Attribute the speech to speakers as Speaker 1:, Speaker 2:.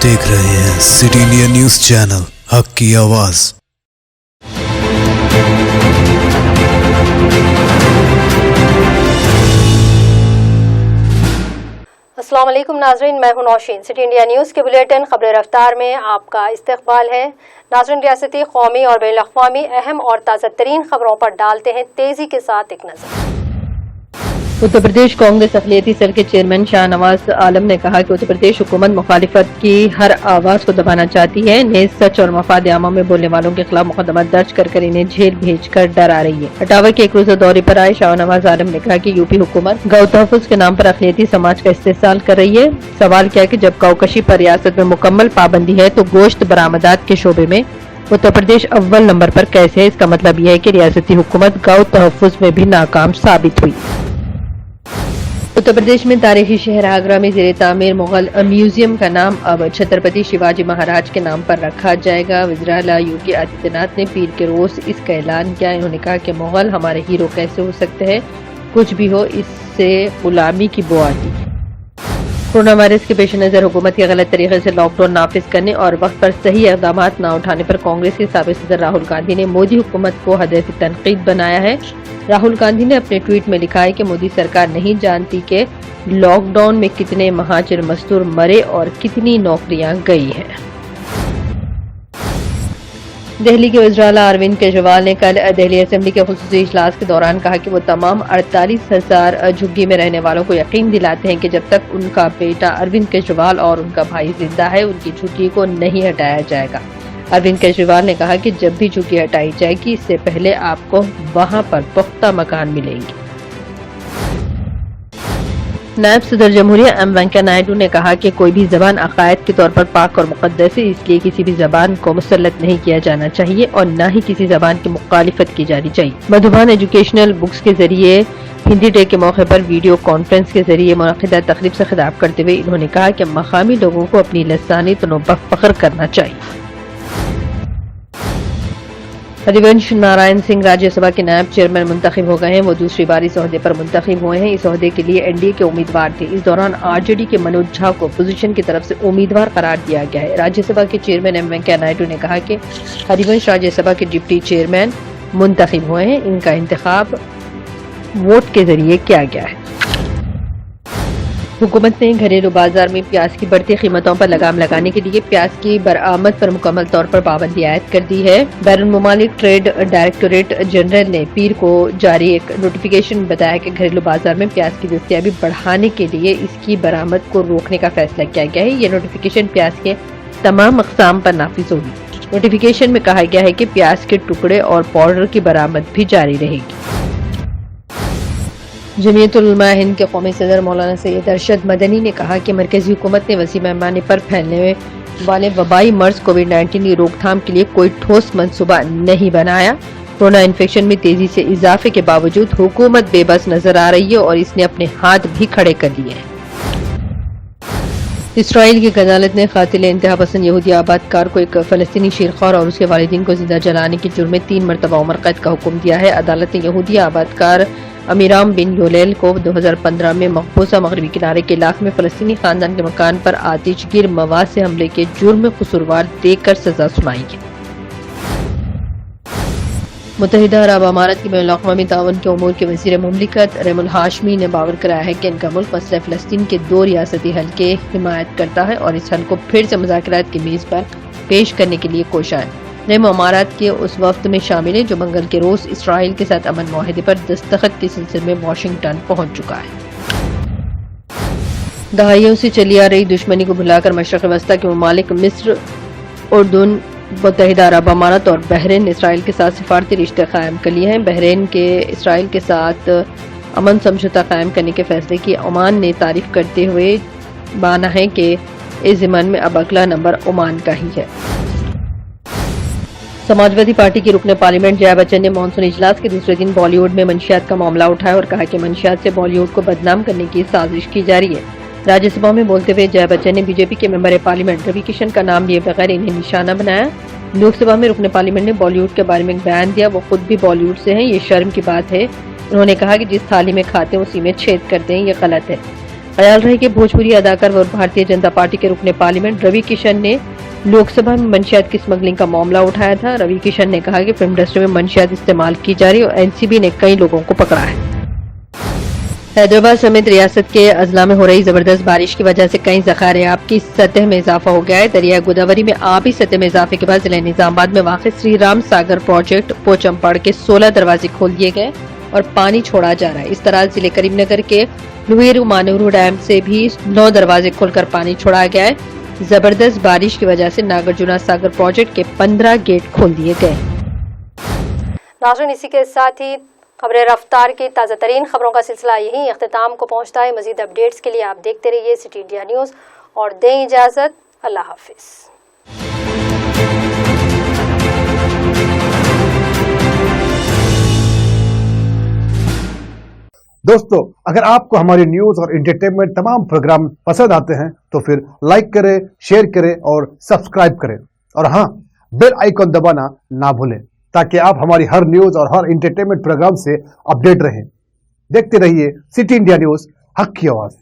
Speaker 1: देख रहे हैं सिटी इंडिया न्यूज चैनल, हक की आवाज।
Speaker 2: अस्सलाम वालेकुम नाज़रीन, मैं हूं नौशीन। सिटी इंडिया न्यूज़ के बुलेटिन खबर रफ्तार में आपका इस्तकबाल है। नाज़रीन, रियासती, कौमी और बैनुल अक़वामी अहम और ताज़ा तरीन खबरों पर डालते हैं तेज़ी के साथ एक नज़र। उत्तर प्रदेश कांग्रेस अक़लियती सेल के चेयरमैन शाहनवाज आलम ने कहा कि उत्तर प्रदेश हुकूमत मुखालिफत की हर आवाज़ को दबाना चाहती है। नेज़ सच और मफाद आमा में बोलने वालों के खिलाफ मुकदमा दर्ज कर इन्हें जेल भेज कर डरा रही है। अटावा के एक रोज़ा दौरे पर आए शाहनवाज आलम ने कहा कि यूपी हुकूमत गौ तहफ़्फ़ुज़ के नाम पर अक़लियती समाज का इस्तेहसाल कर रही है। सवाल किया कि जब गौकशी पर रियासत में मुकम्मल पाबंदी है तो गोश्त बरामदात के शोबे में उत्तर प्रदेश अव्वल नंबर पर कैसे है? इसका मतलब यह है कि रियासती हुकूमत गौ तहफ़्फ़ुज़ में भी नाकाम साबित हुई। उत्तर प्रदेश में तारीखी शहर आगरा में ज़ेरे तामीर मुगल म्यूजियम का नाम अब छत्रपति शिवाजी महाराज के नाम पर रखा जाएगा। वज़ीर-ए-आला योगी आदित्यनाथ ने पीर के रोज इसका ऐलान किया। इन्होंने कहा कि मुगल हमारे हीरो कैसे हो सकते हैं, कुछ भी हो, इससे गुलामी की बो आती है। कोरोना वायरस के पेश नज़र हुकूमत के गलत तरीके से लॉकडाउन नाफिज करने और वक्त पर सही इक़दाम न उठाने पर कांग्रेस के साबिक़ सदर राहुल गांधी ने मोदी हुकूमत को हदफ तनकीद बनाया है। राहुल गांधी ने अपने ट्वीट में लिखा है कि मोदी सरकार नहीं जानती कि लॉकडाउन में कितने महाजर मजदूर मरे और कितनी नौकरियां गई हैं। दिल्ली के वज़ीर-ए-आला अरविंद केजरीवाल ने कल दिल्ली असेंबली के खुसूसी इजलास के दौरान कहा कि वो तमाम 48,000 झुग्गी में रहने वालों को यकीन दिलाते हैं कि जब तक उनका बेटा अरविंद केजरीवाल और उनका भाई जिंदा है उनकी झुग्गी को नहीं हटाया जाएगा। अरविंद केजरीवाल ने कहा कि जब भी झुग्गी हटाई जाएगी इससे पहले आपको वहां पर पुख्ता मकान मिलेंगे। नायब सदर जमहूरिया एम वेंकैया नायडू ने कहा कि कोई भी जबान अकायद के तौर पर पाक और मुक़द्दस है, इसलिए किसी भी जबान को मुसल्लत नहीं किया जाना चाहिए और न ही किसी जबान की मुखालिफत की जानी चाहिए। मधुबन एजुकेशनल बुक्स के जरिए हिंदी डे के मौके पर वीडियो कॉन्फ्रेंस के जरिए मुनक़िदा तक़रीब से खिताब करते हुए इन्होंने कहा कि मकामी लोगों को अपनी लसानी तनों पर फ़ख्र करना चाहिए। हरिवंश नारायण सिंह राज्यसभा के नायब चेयरमैन मुंतखब हो गए हैं। वो दूसरी बार इस ओहदे पर मुंतखब हुए हैं। इस ओहदे के लिए एनडीए के उम्मीदवार थे। इस दौरान आरजेडी के मनोज झा को अपोजिशन की तरफ से उम्मीदवार करार दिया गया है। राज्यसभा के चेयरमैन एम वेंकैया नायडू ने कहा कि हरिवंश राज्यसभा के डिप्टी चेयरमैन मुंतखब हुए हैं। इनका इंतखाब वोट के जरिए किया गया है। हुकूमत ने घरेलू बाजार में प्याज की बढ़ती कीमतों पर लगाम लगाने के लिए प्याज की बरामद पर मुकम्मल तौर पर पाबंदी आयद कर दी है। बैरून मुमालिक ट्रेड डायरेक्टोरेट जनरल ने पीर को जारी एक नोटिफिकेशन बताया कि घरेलू बाजार में प्याज की दस्तयाबी बढ़ाने के लिए इसकी बरामद को रोकने का फैसला किया गया है। ये नोटिफिकेशन प्याज के तमाम अक़साम पर नाफिज होगी। नोटिफिकेशन में कहा गया है कि प्याज के टुकड़े और पाउडर की बरामद भी जारी रहेगी। जमीयतुल उलमा हिंद के कौमी सदर मौलाना सैयद अरशद मदनी ने कहा कि मरकजी हुकूमत ने वसी पैमाने पर फैलने वाले वबाई मर्ज कोविड-19 की रोकथाम के लिए कोई ठोस मंसूबा नहीं बनाया। कोरोना इन्फेक्शन में तेजी से इजाफे के बावजूद हुकूमत बेबस नजर आ रही है और इसने अपने हाथ भी खड़े कर लिए हैं। इसराइल की अदालत ने कातिल इंतहा पसंद यहूदी आबादकार को एक फलस्तीनी शेरख्वार और उसके वालिदैन को जिंदा जलाने के जुर्म में 3 मरतबा उम्र कैद का हुक्म दिया है। अदालत ने यहूदी आबादकार अमीराम बिन योलेल को 2015 में मकबूजा मगरबी किनारे के इलाके में फलस्तीनी खानदान के मकान पर आतिशगीर मवाद से हमले के जुर्म में कसूरवार देखकर सजा सुनाई है। मुत्तहिदा अरब अमारात की बैनुल अक़वामी ताउन के उमूर के वज़ीर मुमलिकत रेमुल हाशमी ने बावर कराया है कि इनका मुल्क मसला फ़लस्तीन के 2 रियासती हल के हिमायत करता है और इस हल को फिर से मुज़ाकरात की मेज़ पर पेश करने के लिए कोशा है। रेम अमारात के उस वक्त में शामिल है जो मंगल के रोज इसराइल के साथ अमन मुआहदे पर दस्तखत के सिलसिले में वाशिंगटन पहुंच चुका है। दहाइयों से चली आ रही दुश्मनी को भुलाकर मशरक़ वस्ता के ममालिक मिस्र, उर्दन, मुत्तहिदा अरब अमारात और बहरीन ने इसराइल के साथ सिफारती रिश्ते कायम कर लिए हैं। बहरीन के इसराइल के साथ अमन समझौता कायम करने के फैसले की ओमान ने तारीफ करते हुए माना है कि इस ज़िमन में अब अगला नंबर ओमान का ही है। समाजवादी पार्टी की रुकने पार्लियामेंट जया बच्चन ने मानसून इजलास के दूसरे दिन बॉलीवुड में मंशियात का मामला उठाया और कहा कि मंशियात से बॉलीवुड को बदनाम करने की साजिश की जा रही है। राज्यसभा में बोलते हुए जया बच्चन ने बीजेपी के मेंबर पार्लियामेंट रवि किशन का नाम लिए बगैर इन्हें निशाना बनाया। लोकसभा में रुकने पार्लियामेंट ने बॉलीवुड के बारे में एक बयान दिया। वो खुद भी बॉलीवुड से हैं, ये शर्म की बात है। उन्होंने कहा कि जिस थाली में खाते हैं उसी में छेद करते हैं, ये गलत है। ख्याल रहे कि भोजपुरी अदाकार और भारतीय जनता पार्टी के रुकने पार्लियामेंट रवि किशन ने लोकसभा में मंशियात की स्मगलिंग का मामला उठाया था। रवि किशन ने कहा कि फिल्म इंडस्ट्री में मंशियात इस्तेमाल की जा रही है और एनसीबी ने कई लोगों को पकड़ा है। हैदराबाद समेत रियासत के अजला में हो रही जबरदस्त बारिश की वजह से कई ज़खायर आब की सतह में इजाफा हो गया है। दरिया गोदावरी में आबी सतह में इजाफे के बाद जिला निजामाबाद में वाक़ श्री राम सागर प्रोजेक्ट पोचमपड़ के 16 दरवाजे खोल दिए गए और पानी छोड़ा जा रहा है। इस तरह जिले करीमनगर के लुहेरू मानूरू डैम से भी 9 दरवाजे खोलकर पानी छोड़ा गया है। जबरदस्त बारिश की वजह से नागार्जुना सागर प्रोजेक्ट के 15 गेट खोल दिए गए। नाज़रीन, इसी के साथ ही खबरें रफ्तार की ताज़ा तरीन खबरों का सिलसिला यहीं अख्तिताम को पहुंचता है। मजीद अपडेट्स के लिए आप देखते रहिए सिटी इंडिया न्यूज़ और दें इजाज़त। अल्लाह हाफिज़।
Speaker 3: दोस्तों, अगर आपको हमारी न्यूज और एंटरटेनमेंट तमाम प्रोग्राम पसंद आते हैं तो फिर लाइक करें, शेयर करें और सब्सक्राइब करें और हाँ, बेल आइकॉन दबाना ना भूलें ताकि आप हमारी हर न्यूज और हर एंटरटेनमेंट प्रोग्राम से अपडेट रहें। देखते रहिए सिटी इंडिया न्यूज, हक की आवाज़।